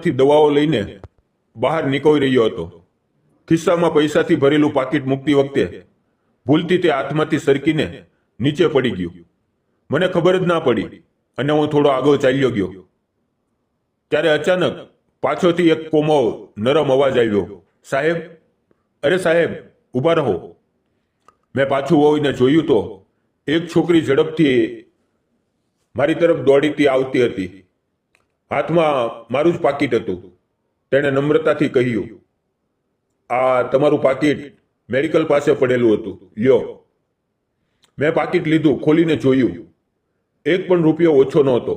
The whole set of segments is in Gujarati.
થી દવાઓ લઈને બહાર નીકળી રહ્યો હતો। ખિસ્સામાં પૈસાથી ભરેલું પાકીટ મૂકતી વખતે ભૂલથી તે હાથમાંથી સરકીને નીચે પડી ગયું। મને ખબર જ ના પડી અને હું થોડો આગળ ચાલ્યો ગયો। ત્યારે અચાનક પાછળથી એક કોમળ નરમ અવાજ આવ્યો, સાહેબ, અરે સાહેબ, ઊભા રહો। મેં પાછું વળીને જોયું તો એક છોકરી ઝડપથી મારી તરફ દોડીતી આવતી હતી। હાથમાં મારું જ પાકીટ હતું। તેણે નમ્રતાથી કહ્યું, આ તમારું પાકીટ મેડિકલ પાસે પડેલું હતું, લ્યો। મેં પાકીટ લીધું, ખોલીને જોયું। એક પણ રૂપિયો ઓછો નહોતો।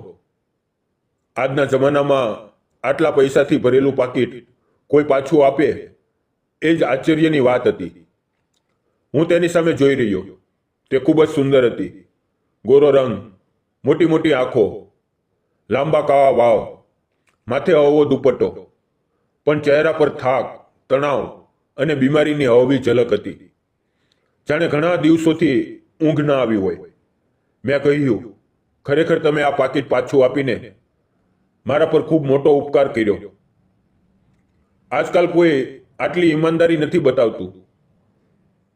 આજના જમાનામાં આટલા પૈસાથી ભરેલું પાકીટ કોઈ પાછું આપે એ જ આશ્ચર્યની વાત હતી। હું તેની સામે જોઈ રહ્યો। તે ખૂબ જ સુંદર હતી। ગોરો રંગ, મોટી મોટી આંખો, લાંબા કાળા વાળ, માથે હળવો દુપટ્ટો, પણ ચહેરા પર થાક, તણાવ અને બીમારીની હળવી ઝલક હતી। જાણે ઘણા દિવસોથી ઊંઘ ન આવી હોય। મેં કહ્યું, ખરેખર તમે આ પાકીટ પાછું આપીને મારા પર ખૂબ મોટો ઉપકાર કર્યો। આજકાલ કોઈ આટલી ઈમાનદારી નથી બતાવતું।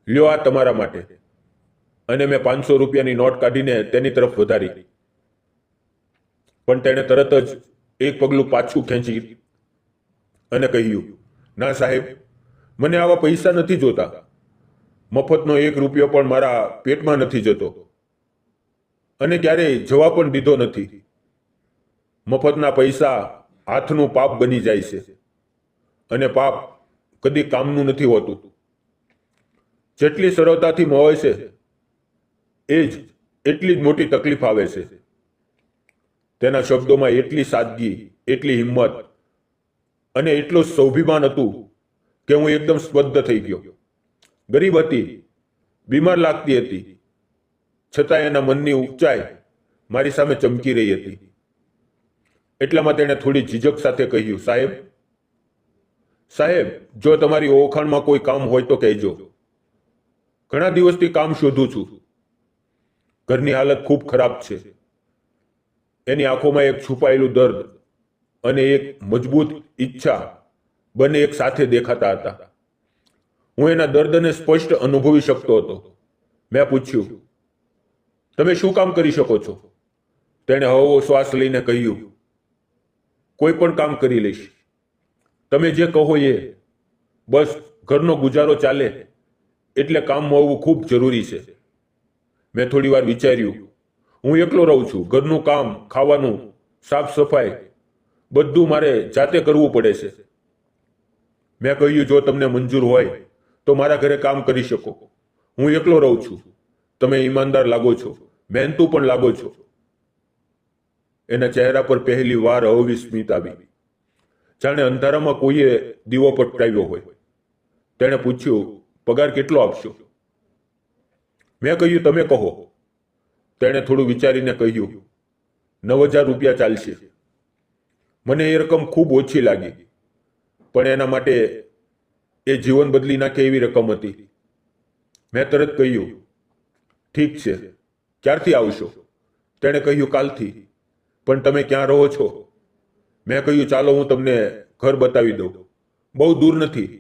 લ્યો, આ તમારા માટે। અને મેં 500 રૂપિયાની નોટ કાઢીને તેની તરફ વધારી, પણ તેણે તરત જ એક પગલું પાછું ખેંચી અને કહ્યું, ના સાહેબ, મને આવા પૈસા નથી જોતા। મફતનો 1 રૂપિયો પણ મારા પેટમાં નથી જતો અને ક્યારેય જવા પણ દીધો નથી। મફતના પૈસા હાથનું પાપ બની જાય છે અને પાપ કદી કામનું નથી હોતું। જેટલી સરળતાથી મળે છે એટલી જ મોટી તકલીફ આવે છે। તેના શબ્દોમાં એટલી સાદગી, એટલી હિંમત અને એટલું સ્વાભિમાન હતું કે હું એકદમ સ્તબ્ધ થઈ ગયો। ગરીબ હતી, બીમાર લાગતી હતી, છતાં એના મનની ઊંચાઈ મારી સામે ચમકી રહી હતી। એટલામાં તેણે થોડી ઝીઝક સાથે કહ્યું, સાહેબ, જો તમારી ઓળખાણમાં કોઈ કામ હોય તો કહેજો। ઘણા દિવસથી કામ શોધું છું। ઘરની હાલત ખૂબ ખરાબ છે। એની આંખોમાં એક છુપાયેલું દર્દ અને એક મજબૂત ઈચ્છા બંને એક સાથે દેખાતા હતા। હું એના દર્દને સ્પષ્ટ અનુભવી શકતો હતો। મેં પૂછ્યું, તમે શું કામ કરી શકો છો? તેણે હળવો શ્વાસ લઈને કહ્યું, કોઈ પણ કામ કરી લઈશ। તમે જે કહો એ। બસ ઘરનો ગુજારો ચાલે એટલે કામ મળવું ખૂબ જરૂરી છે। મેં થોડી વાર વિચાર્યું। હું એકલો રહું છું। ઘરનું કામ, ખાવાનું, સાફ સફાઈ બધું મારે જાતે કરવું પડે છે। મેં કહ્યું, જો તમને મંજૂર હોય તો મારા ઘરે કામ કરી શકો। હું એકલો રહું છું। તમે ઈમાનદાર લાગો છો, મહેનતુ પણ લાગો છો। એના ચહેરા પર પહેલી વાર હળવી સ્મિત આવી, જાણે અંધારામાં કોઈએ દીવો પ્રગટાવ્યો હોય। તેણે પૂછ્યું, પગાર કેટલો આપશો? મેં કહ્યું, તમે કહો। તેણે થોડું વિચારીને કહ્યું, 9000 રૂપિયા ચાલશે। મને એ રકમ ખૂબ ઓછી લાગી, પણ એના માટે એ જીવન બદલી નાખે એવી રકમ હતી। મેં તરત કહ્યું, ઠીક છે, ક્યારથી આવશો? તેણે કહ્યું, કાલથી। પણ તમે ક્યાં રહો છો? મેં કહ્યું, ચાલો હું તમને ઘર બતાવી દઉં, બહુ દૂર નથી।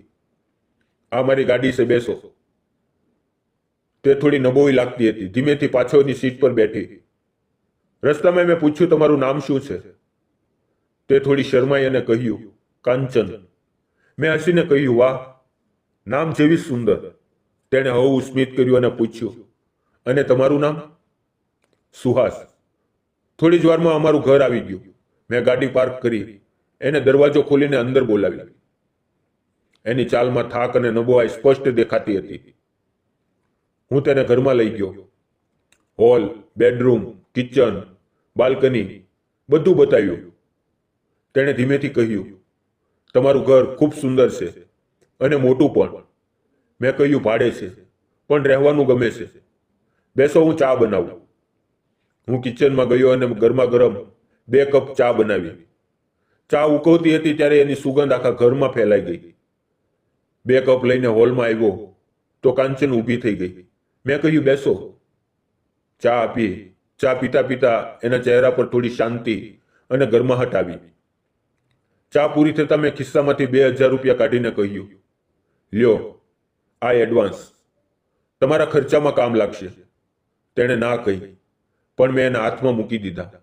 આ મારી ગાડી છે, બેસો। તે થોડી નબોળી લાગતી હતી। ધીમેથી પાછળની સીટ પર બેઠી। રસ્તામાં મેં પૂછ્યું, તમારું નામ શું છે? તે થોડી શરમાઈ અને કહ્યું, કાંચન। મેં હસીને કહ્યું, વાહ, નામ જેવી સુંદર। તેણે હળવું સ્મિત કર્યું અને પૂછ્યું, અને તમારું નામ? સુહાસ। થોડી જ વારમાં અમારું ઘર આવી ગયું। મેં ગાડી પાર્ક કરી, એને દરવાજો ખોલીને અંદર બોલાવી। એની ચાલમાં થાક અને નબળાઈ સ્પષ્ટ દેખાતી હતી। હું તેને ઘરમાં લઈ ગયો। હોલ, બેડરૂમ, કિચન, બાલ્કની બધું બતાવ્યું। તેણે ધીમેથી કહ્યું, તમારું ઘર ખૂબ સુંદર છે અને મોટું પણ। મેં કહ્યું, ભાડે છે, પણ રહેવાનું ગમે છે। બેસો, હું ચા બનાવું। હું કિચનમાં ગયો અને ગરમા ગરમ 2 કપ ચા બનાવી। ચા ઉકળતી હતી ત્યારે એની સુગંધ આખા ઘરમાં ફેલાઈ ગઈ। 2 કપ લઈને હોલમાં આવ્યો તો કાંચન ઊભી થઈ ગઈ। મેં કહ્યું, બેસો। ચા આપી। ચા પીતા પીતા એના ચહેરા પર થોડી શાંતિ અને ગરમાહટ આવી। ચા પૂરી થતા મેં ખિસ્સામાંથી 2000 રૂપિયા કાઢીને કહ્યું, લ્યો, આ એડવાન્સ, તમારા ખર્ચામાં કામ લાગશે. તેણે ના કહી, પણ મેં એના હાથમાં મૂકી દીધા.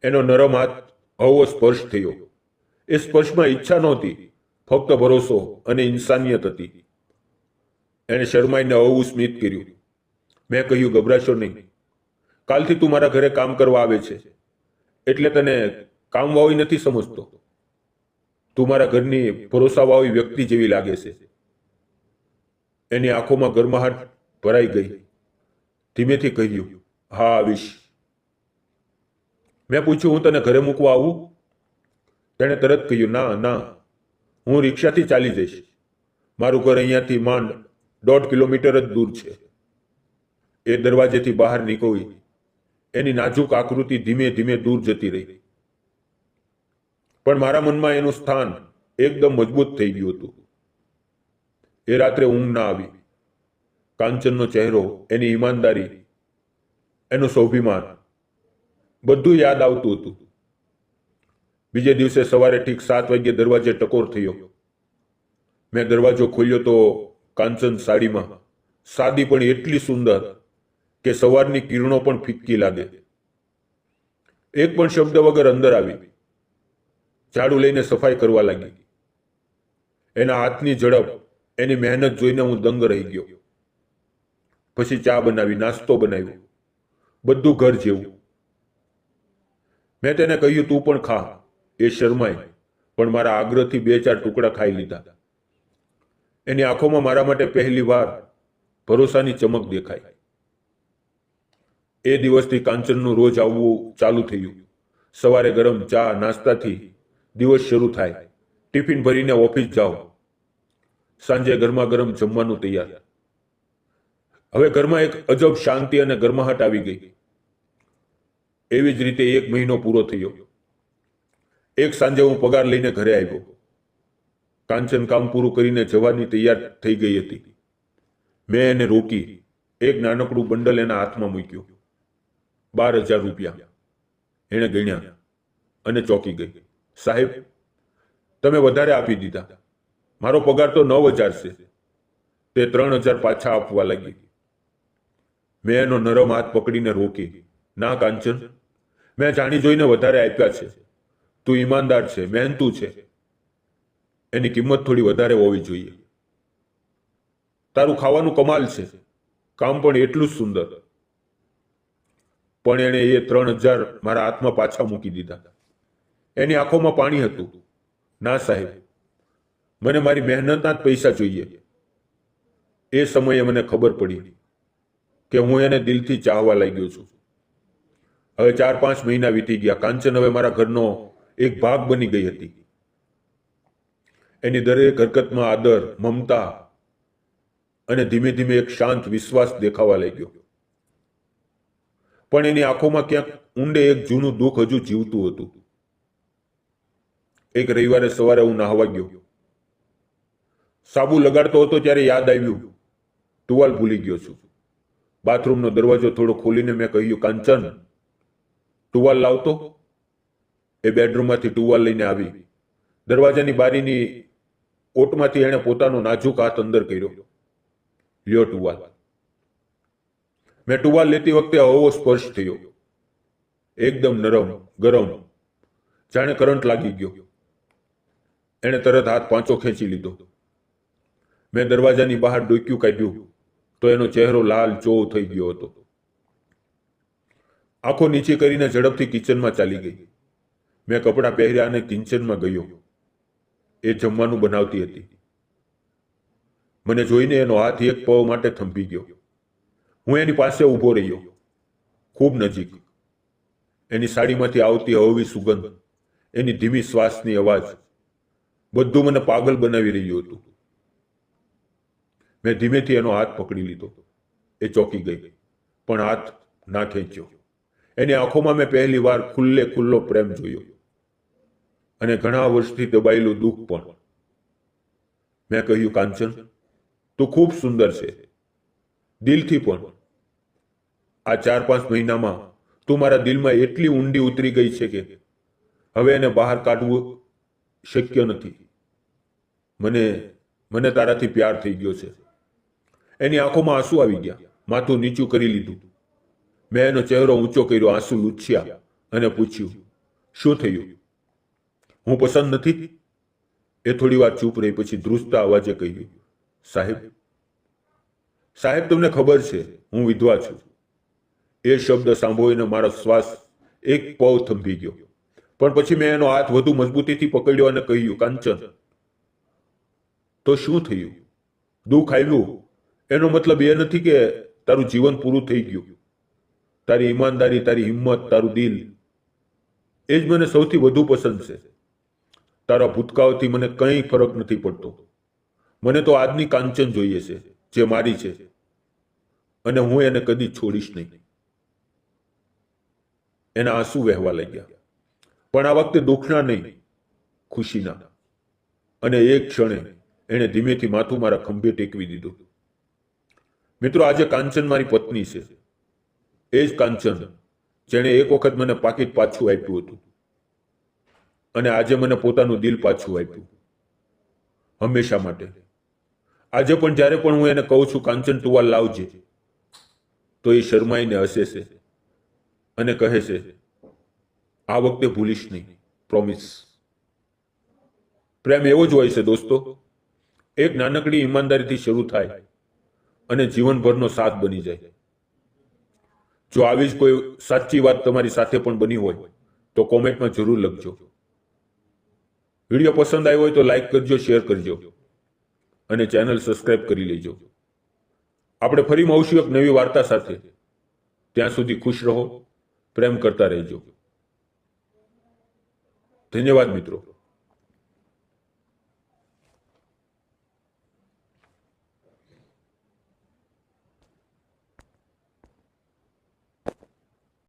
એનો નરમ હાથ હળવો સ્પર્શ થયો. એ સ્પર્શમાં ઈચ્છા નહોતી, ફક્ત ભરોસો અને ઇન્સાનિયત હતી. એણે શરમાઈને હળવું સ્મિત કર્યું. મેં કહ્યું, ગભરાશો નહીં, કાલથી તું મારા ઘરે કામ કરવા આવે છે, એટલે તને કામવાળી નથી સમજતો. તું મારા ઘરની ભરોસાવાળી વ્યક્તિ જેવી લાગે છે. એની આંખોમાં ગરમાહટ ભરાઈ ગઈ. ધીમેથી કહ્યું, હા, આવીશ. મેં પૂછ્યું, હું તને ઘરે મૂકવા આવું? તેણે તરત કહ્યું, ના ના, હું રિક્ષાથી ચાલી જઈશ. મારું ઘર અહીંયાથી માંડ 1.5 કિલોમીટર જ દૂર છે. એ દરવાજેથી બહાર નીકળી. એની નાજુક આકૃતિ ધીમે ધીમે દૂર જતી રહી. પણ મારા મનમાં એનું સ્થાન એકદમ મજબૂત થઈ ગયું હતું. એ રાત્રે ઊંઘ ના આવી. કાંચનનો ચહેરો, એની ઈમાનદારી, એનું સ્વાભિમાન, બધું યાદ આવતું હતું. બીજે દિવસે સવારે ઠીક 7 વાગ્યે દરવાજે ટકોર થયો. મેં દરવાજો ખોલ્યો તો કાંચન સાડીમાં, સાદી પણ એટલી સુંદર કે સવારની કિરણો પણ ફિક્કી લાગે. એક પણ શબ્દ વગર અંદર આવી. ઝાડુ લઈને સફાઈ કરવા લાગી. એના હાથની ઝડપ, એની મહેનત જોઈને હું દંગ રહી ગયો. પછી ચા બનાવી, નાસ્તો બનાવ્યો, બધું ઘર જેવું. મેં તેને કહ્યું, તું પણ ખા. એ શરમાય, પણ મારા આગ્રહથી 2-4 ટુકડા ખાઈ લીધા. એની આંખોમાં મારા માટે પહેલી વાર ભરોસાની ચમક દેખાઈ. એ દિવસથી કાંચનનું રોજ આવવું ચાલુ થયું. સવારે ગરમ ચા નાસ્તાથી દિવસ શરૂ થાય. ટિફિન ભરીને ઓફિસ જાઓ. સાંજે ગરમા ગરમ જમવાનું તૈયાર. હવે ઘરમાં એક અજબ શાંતિ અને ગરમાહટ આવી ગઈ. એવી જ રીતે 1 મહિનો પૂરો થયો. એક સાંજે હું પગાર લઈને ઘરે આવ્યો. કાંચન કામ પૂરું કરીને જવાની તૈયાર થઈ ગઈ હતી. મેં એને રોકી. એક નાનકડું બંડલ એના હાથમાં મૂક્યું. 12,000 રૂપિયા. એણે ગણ્યા અને ચોંકી ગઈ. સાહેબ, તમે વધારે આપી દીધા. મારો પગાર તો 9,000 છે. તે 3,000 પાછા આપવા લાગી. મેં એનો નરમ હાથ પકડીને રોકી. ના કાંચન, મેં જાણી જોઈને વધારે આપ્યા છે. તું ઈમાનદાર છે, મહેનતુ છે. એની કિંમત થોડી વધારે હોવી જોઈએ. તારું ખાવાનું કમાલ છે, કામ પણ એટલું જ સુંદર. પણ એણે એ 3,000 મારા હાથમાં પાછા મૂકી દીધા. એની આંખોમાં પાણી હતું. ના સાહેબ, મને મારી મહેનતના જ પૈસા જોઈએ. એ સમયે મને ખબર પડી કે હું એને દિલથી ચાહવા લાગ્યો છું. હવે 4-5 મહિના વીતી ગયા. કાંચન હવે મારા ઘરનો એક ભાગ બની ગઈ હતી. એની દરેક હરકતમાં આદર, મમતા અને ધીમે ધીમે એક શાંત વિશ્વાસ દેખાવા લાગ્યો. પણ એની આંખોમાં ક્યાંક ઊંડે એક જૂનું દુઃખ હજુ જીવતું હતું. એક રવિવારે સવારે હું નાહવા ગયો. સાબુ લગાડતો હતો ત્યારે યાદ આવ્યું, ટુવાલ ભૂલી ગયો છું. બાથરૂમનો દરવાજો થોડો ખોલીને મેં કહ્યું, કાંચન, ટુવાલ લાવતો. એ બેડરૂમમાંથી ટુવાલ લઈને આવી. દરવાજાની બારીની ઓટમાંથી એણે પોતાનો નાજુક હાથ અંદર કર્યો. લ્યો ટુવાલ. મેં ટુવાલ લેતી વખતે હળવો સ્પર્શ થયો. એકદમ નરમ, ગરમ, જાણે કરંટ લાગી ગયો. એણે તરત હાથ પાંચો ખેંચી લીધો. મેં દરવાજાની બહાર ડોક્યું કાઢ્યું તો એનો ચહેરો લાલ ચોવ થઈ ગયો હતો. આંખો નીચે કરીને ઝડપથી કિચનમાં ચાલી ગઈ. મેં કપડાં પહેર્યા અને કિચનમાં ગયો. એ જમવાનું બનાવતી હતી. મને જોઈને એનો હાથ એક પવ માટે થંભી ગયો. હું એની પાસે ઊભો રહ્યો, ખૂબ નજીક. એની સાડીમાંથી આવતી હળવી સુગંધ, એની ધીમી શ્વાસની અવાજ, બધું મને પાગલ બનાવી રહ્યું હતું. મેં ધીમેથી એનો હાથ પકડી લીધો. એ ચોંકી ગઈ, પણ હાથ ના ખેંચ્યો. એની આંખોમાં મેં પહેલી વાર ખુલ્લે ખુલ્લો પ્રેમ જોયો, અને ઘણા વર્ષથી દબાયેલું દુઃખ પણ. મેં કહ્યું, કાંચન, તું ખૂબ સુંદર છે, દિલથી પણ. આ 4-5 મહિનામાં તું મારા દિલમાં એટલી ઊંડી ઉતરી ગઈ છે કે હવે એને બહાર કાઢવું શક્ય નથી. મને મને તારાથી પ્યાર થઈ ગયો છે. એની આંખોમાં આંસુ આવી ગયા. માથું નીચું કરી લીધું. મેં એનો ચહેરો ઊંચો કર્યો, આંસુ લૂછ્યા અને પૂછ્યું, શું થયું? હું પસંદ નથી? એ થોડી વાર ચૂપ રહી, પછી ધ્રુજતા અવાજે કહ્યું, સાહેબ, તમને ખબર છે હું વિધવા છું. એ શબ્દ સાંભળીને મારો શ્વાસ એક પળ થંભી ગયો. પણ પછી મેં એનો હાથ વધુ મજબૂતીથી પકડ્યો અને કહ્યું, કાંચન, તો શું થયું? દુઃખ આવ્યું એનો મતલબ એ નથી કે તારું જીવન પૂરું થઈ ગયું. તારી ઈમાનદારી, તારી હિંમત, તારું દિલ, એ જ મને સૌથી વધુ પસંદ છે. તારા ભૂતકાળથી મને કંઈ ફરક નથી પડતો. મને તો આજની કાંચન જોઈએ છે, જે મારી છે, અને હું એને કદી છોડીશ નહીં. એના આંસુ વહેવા લાગ્યા, પણ આ વખતે દુઃખના નહીં, ખુશીના. અને એક ક્ષણે એણે ધીમેથી માથું મારા ખંભે ટેકવી દીધું. મિત્રો, આજે કાંચન મારી પત્ની છે. એ જ કાંચન જેણે એક વખત મને પાકીટ પાછું આપ્યું હતું, અને આજે મને પોતાનું દિલ પાછું આપ્યું, હંમેશા માટે. આજે પણ જ્યારે પણ હું એને કહું છું, કાંચન ટુવાલ લાવજે, તો એ શરમાઈને હસે છે અને કહે છે, આ વખતે ભૂલીશ નહીં, પ્રોમિસ. પ્રેમ એવો જ હોય છે દોસ્તો. એક નાનકડી ઈમાનદારીથી શરૂ થાય અને જીવનભરનો સાથ બની જાય. જો આવી જ કોઈ સાચી વાત તમારી સાથે પણ બની હોય તો કોમેન્ટમાં જરૂર લખજો. વિડીયો પસંદ આવ્યો હોય તો લાઈક કરજો, શેર કરજો અને ચેનલ સબસ્ક્રાઇબ કરી લેજો. આપણે ફરી મળશું એક નવી વાર્તા સાથે. ત્યાં સુધી ખુશ રહો, પ્રેમ કરતા રહેજો. ધન્યવાદ મિત્રો.